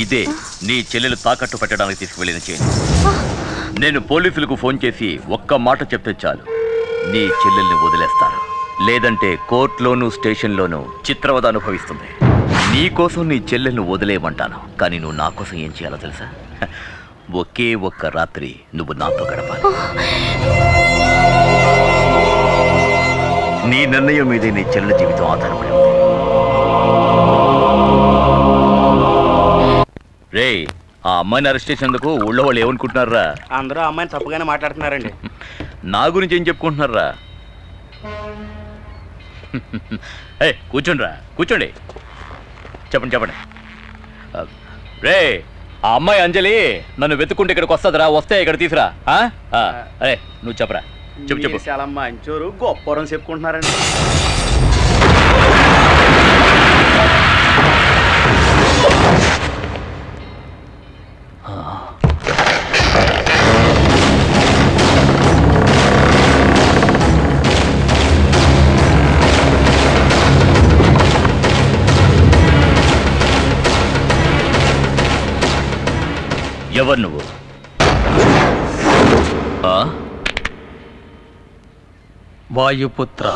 ఇదే నీ చెల్లెలు తాకట్టు పెట్టడానికి తీసుకువెళ్ళిన చైన్. నేను పోలీసులకు ఫోన్ చేసి ఒక్క మాట చెప్తే చాలు, నీ చెల్లెల్ని వదిలేస్తారు. లేదంటే కోర్టులోనూ స్టేషన్లోనూ చిత్రవద అనుభవిస్తుంది. నీకోసం నీ చెల్లెల్ని వదిలేయమంటాను, కానీ నువ్వు నా కోసం ఏం చేయాలో తెలుసా? ఒకే ఒక్క రాత్రి నువ్వు నాతో గడపాలి. నీ నిర్ణయం మీదే నీ చెల్లెల జీవితం ఆధారపడి ఉంది. రే, ఆ అమ్మాయిని అరెస్ట్ చేసేందుకు ఊళ్ళో వాళ్ళు ఏమనుకుంటున్నారా? అందరూ అమ్మాయిని తప్పుగానే మాట్లాడుతున్నారండి. నా గురించి ఏం చెప్పుకుంటున్నారా? కూర్చోండి రా, కూర్చోండి. చెప్పండి. రే, ఆ అమ్మాయి అంజలి నన్ను వెతుక్కుంటే ఇక్కడికి వస్తుందిరా, వస్తే ఇక్కడ తీసురా. అరే నువ్వు చెప్పరా, చెప్పు. చాలా మంచోరు గొప్పరం చెప్పుకుంటున్నారండి. ఎవరు నువ్వు? వాయుపుత్ర.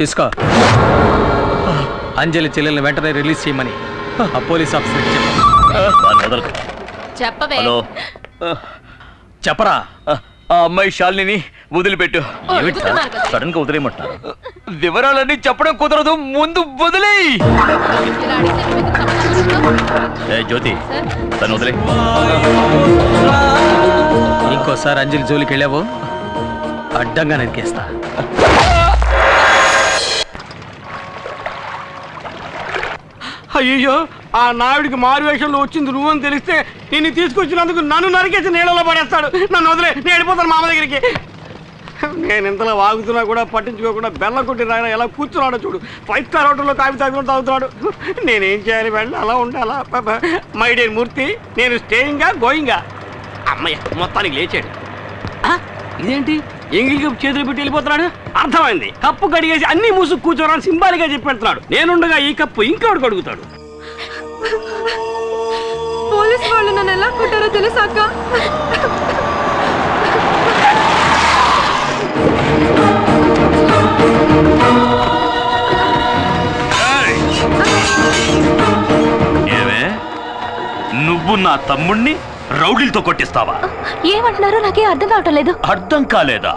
తీసుకో. అంజలి చెల్లెల్ని వెంటనే రిలీజ్ చేయమని ఆ పోలీస్ ఆఫీసర్కి చెప్పవే. చెప్పరా. ఆ అమ్మాయి శాలిని వదిలిపెట్టు. సడన్ గా వదిలేయమంటారు. వివరాలన్నీ చెప్పడం కుదరదు, ముందు వదిలేయి. జ్యోతి, తను వదిలే. ఇంకోసారి అంజలి జోలికి వెళ్ళావు అడ్డంగా నరికేస్తా. అయ్యో, ఆ నాయుడికి మారువేషంలో వచ్చింది నువ్వని తెలిస్తే నిన్ను తీసుకొచ్చినందుకు నన్ను నరికేసి నీళ్ళలో పడేస్తాడు. నన్ను వదిలే, నేను వెళ్ళిపోతాను మామ దగ్గరికి. నేను ఇంతలో వాగుతున్నా కూడా పట్టించుకోకుండా బెల్లం కొట్టి రాయన ఎలా కూర్చున్నాడో చూడు. 5 స్టార్ హోటల్లో కాఫీ తాగుతున్నాడు. నేనేం చేయాలి? వెళ్ళి అలా ఉండాలా? మై డియర్ మూర్తి, నేను స్టేయింగా గోయింగా? అమ్మయ్య, మొత్తానికి లేచాడు. ఇదేంటి ఎంగిల్ కప్పు చేతులు పెట్టి వెళ్ళిపోతున్నాడు? అర్థమైంది, కప్పు కడిగేసి అన్ని మూసుకు కూర్చోరని సింబాలిగా చెప్పి పెడుతున్నాడు. నేనుండగా ఈ కప్పు ఇంకోటి కడుగుతాడు. పోలీసు వాళ్ళు నన్ను ఎలా కొట్టారో తెలుసాక? ఏమే, నువ్వు నా తమ్ముణ్ణి రౌడీలతో కొట్టిస్తావా? ఏమంటున్నారో నాకే అర్థం కావటం లేదు. అర్థం కాలేదా?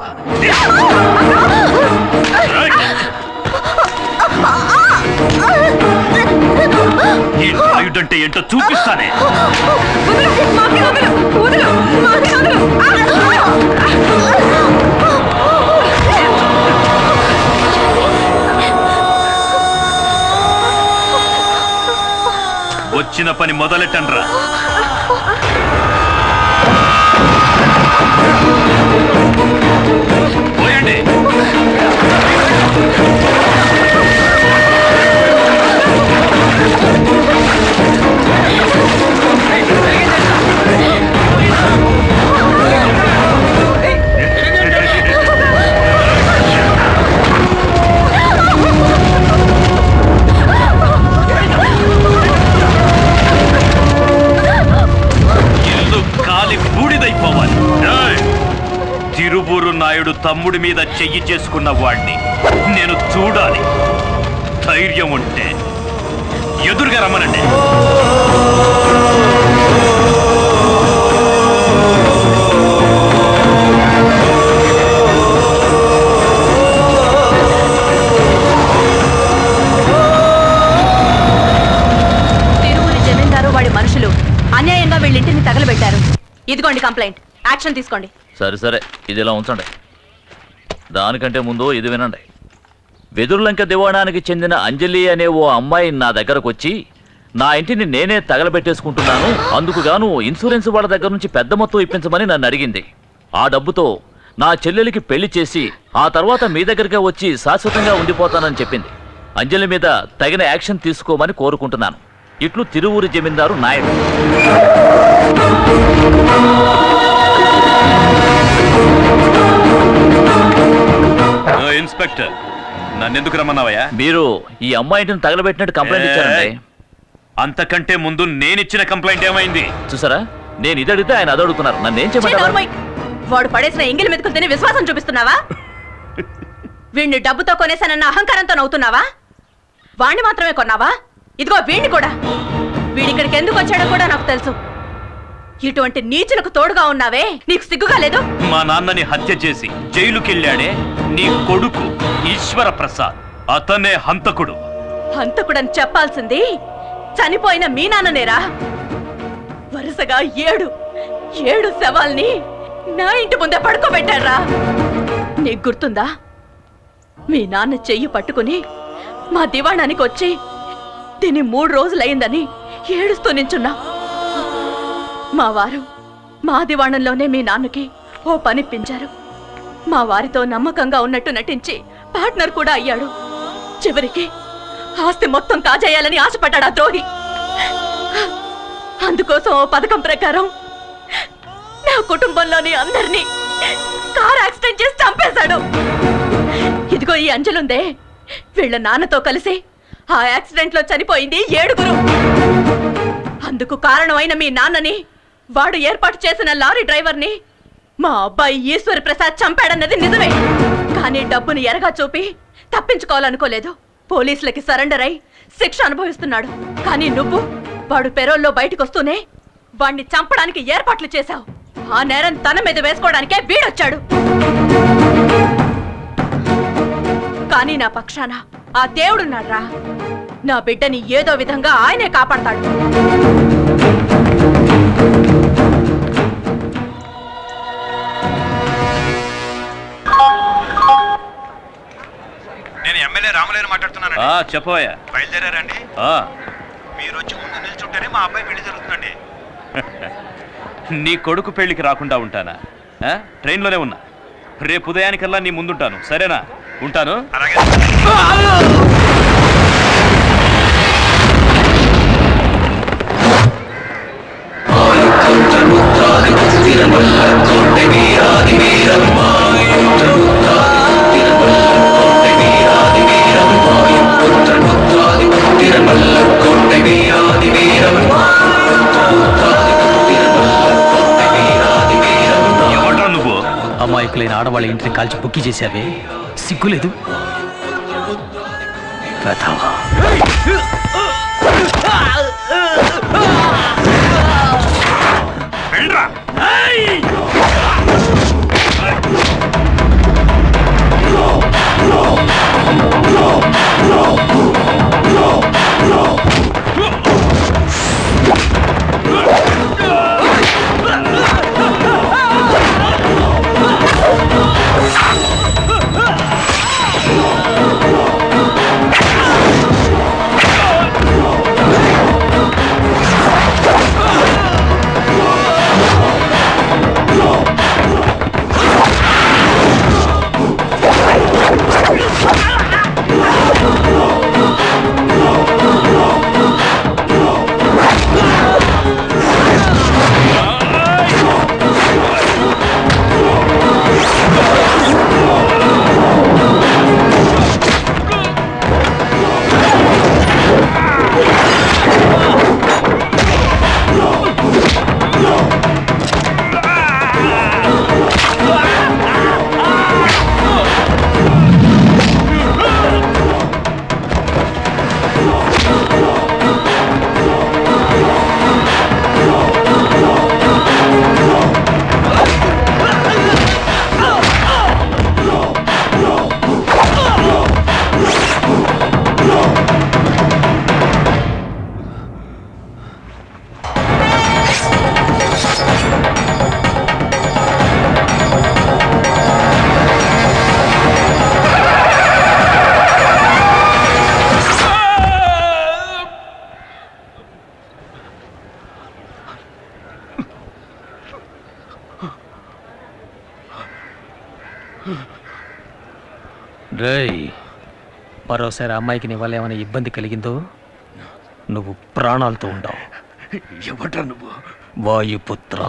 ఈ నాయుడంటే ఏంటో చూపిస్తానే. వచ్చిన పని మొదలెట్టండ్రా. పోయండి. తిరువూరు నాయుడు తమ్ముడి మీద చెయ్యి చేసుకున్న వాడిని నేను చూడాలి. ధైర్యం ఉంటే ఎదురుగా రమ్మనండి. తిరువూరు జమీందారు వాడి మనుషులు అన్యాయంగా వీళ్ళింటిని తగలబెట్టారు. ఇదిగోండి కంప్లైంట్. యాక్షన్ తీసుకోండి. సరే సరే, ఇది ఇలా ఉంచండి. దానికంటే ముందు ఇది వినండి. వెదురులంక దివాణానికి చెందిన అంజలి అనే ఓ అమ్మాయి నా దగ్గరకు వచ్చి నా ఇంటిని నేనే తగలబెట్టేసుకుంటున్నాను, అందుకు గాను ఇన్సూరెన్స్ వాళ్ళ దగ్గర నుంచి పెద్ద మొత్తం ఇప్పించమని నన్ను అడిగింది. ఆ డబ్బుతో నా చెల్లెలికి పెళ్లి చేసి ఆ తర్వాత మీ దగ్గరికే వచ్చి శాశ్వతంగా ఉండిపోతానని చెప్పింది. అంజలి మీద తగిన యాక్షన్ తీసుకోమని కోరుకుంటున్నాను. ఇట్లు తిరువూరు జమీందారు నాయుడు. ఇన్స్పెక్టర్, నన్నెందుకు రమ్మన్నావయ్యా? మీరు ఈ అమ్మాయిని తగలబెట్టినట్టు కంప్లైంట్ ఇచ్చారండి. అంతకంటే ముందు నేనిచ్చిన కంప్లైంట్ ఏమైంది చూసారా? నేను ఇది అడిగితే ఆయన అది అడుగుతున్నారు. నన్ను ఏం చేయమంటారు? వాడు పడేసిన ఎంగిలి మెతుకులు తిని విశ్వాసం చూపిస్తున్నావా? వీడిని డబ్బుతో కొనేసానన్న అహంకారంతో నవ్వుతున్నావా? వాణ్ణి మాత్రమే కొన్నావా? ఇదిగో వీడిని కూడా. వీడిక్కడికి ఎందుకు వచ్చాడో కూడా నాకు తెలుసు. ఇటువంటి నీచులకు తోడుగా ఉన్నావే, నీకు సిగ్గుగా లేదు? మా నాన్నని హత్య చేసి జైలుకెళ్ళాడే నీ కొడుకు ఈశ్వర ప్రసాద్, అతనే హంతకుడు. హంతకుడని చెప్పాల్సింది చనిపోయిన మీ నాన్ననేరా. వరుసగా ఏడు శవాల్ని నా ఇంటి ముందే పడుకోబెట్టారా. నీకు గుర్తుందా? మీ నాన్న చెయ్యి పట్టుకుని మా దివాణానికి వచ్చి దీని 3 రోజులయ్యిందని ఏడుస్తూ నించున్నా. మా వారు మా దివాణంలోనే మీ నాన్నకి ఓ పనిప్పించారు. మా వారితో నమ్మకంగా ఉన్నట్టు నటించి పార్ట్నర్ కూడా అయ్యాడు. చివరికి ఆస్తి మొత్తం కాజేయాలని ఆశపడ్డాడు ఆ ద్రోహి. అందుకోసం ఓ పథకం ప్రకారం నా కుటుంబంలోని అందరినీ కార్ యాక్సిడెంట్ చేసి చంపేశాడు. ఇదిగో ఈ అంజలుందే, వీళ్ళ నాన్నతో కలిసి ఆ యాక్సిడెంట్ లో చనిపోయింది 7గురు. అందుకు కారణమైన మీ నాన్నని, వాడు ఏర్పాటు చేసిన లారీ డ్రైవర్ని మా అబ్బాయి ఈశ్వర ప్రసాద్ చంపాడన్నది నిజమే. కానీ డబ్బును ఎరగా చూపి తప్పించుకోవాలనుకోలేదు. పోలీసులకి సరెండర్ అయి శిక్ష అనుభవిస్తున్నాడు. కానీ నువ్వు వాడు పెరోల్లో బయటకు వస్తూనే వాణ్ణి చంపడానికి ఏర్పాట్లు చేశావు. ఆ నేరం తన మీద వేసుకోవడానికే వీడొచ్చాడు. కానీ నా పక్షాన ఆ దేవుడున్నాడ్రా. నా బిడ్డని ఏదో విధంగా ఆయనే కాపాడతాడు. నేను ఎమ్మెల్యే రామలేని మాట్లాడుతున్నాను. చెప్పవయ్యా. బయలుదేరారండి? మీరు వచ్చి ముందు నిల్చుంటేనే మా అబ్బాయి పెళ్లి జరుగుతుందండి. నీ కొడుకు పెళ్లికి రాకుండా ఉంటానా? ట్రైన్లోనే ఉన్నా. రేపు ఉదయానికల్లా నీ ముందుంటాను. సరేనా? ఉంటాను. అలాగే. అమాయకులైన ఆడవాళ్ళ ఇంటిని కాల్చి బుక్కి చేశావే, సిగ్గులేదు? రేయ్, మరోసారి అమ్మాయికి నీ వల్ల ఏమైనా ఇబ్బంది కలిగిందో నువ్వు ప్రాణాలతో ఉండవు. ఎవట్రా నువ్వు? వాయుపుత్ర.